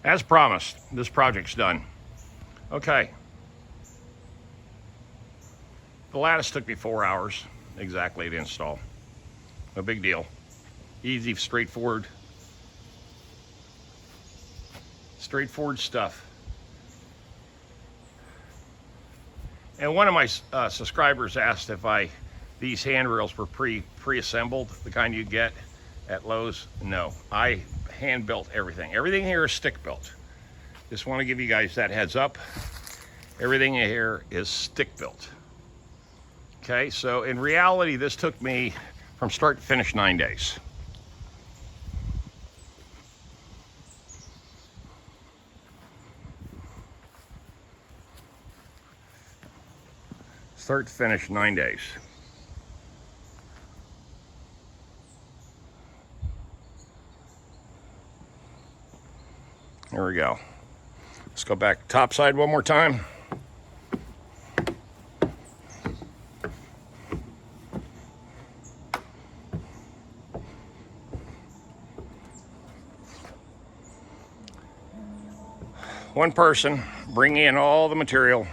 As promised, this project's done. Okay. The lattice took me 4 hours exactly to install. No big deal. Easy, straightforward stuff. And one of my subscribers asked if these handrails were pre-assembled, the kind you get at Lowe's. No, I hand built everything. Everything here is stick built. Just want to give you guys that heads up. Everything here is stick built. Okay, so in reality, this took me from start to finish 9 days. Start to finish 9 days. There we go. Let's go back top side one more time. One person bringing in all the material,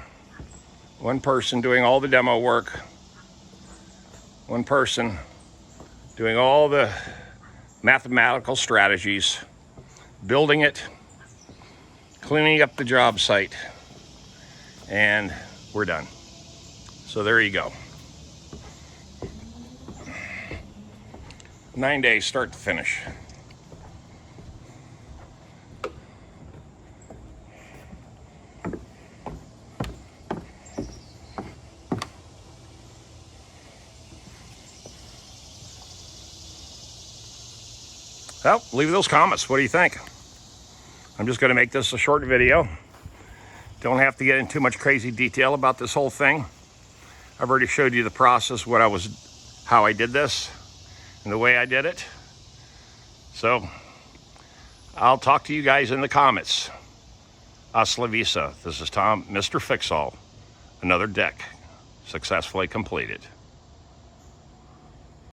one person doing all the demo work, one person doing all the mathematical strategies, building it, cleaning up the job site, and we're done. So there you go. 9 days start to finish. Well, leave those comments. What do you think? I'm just going to make this a short video. Don't have to get into too much crazy detail about this whole thing. I've already showed you the process, how I did this, and the way I did it. So I'll talk to you guys in the comments. Hasta la vista. This is Tom, Mr. Fix-All. Another deck successfully completed.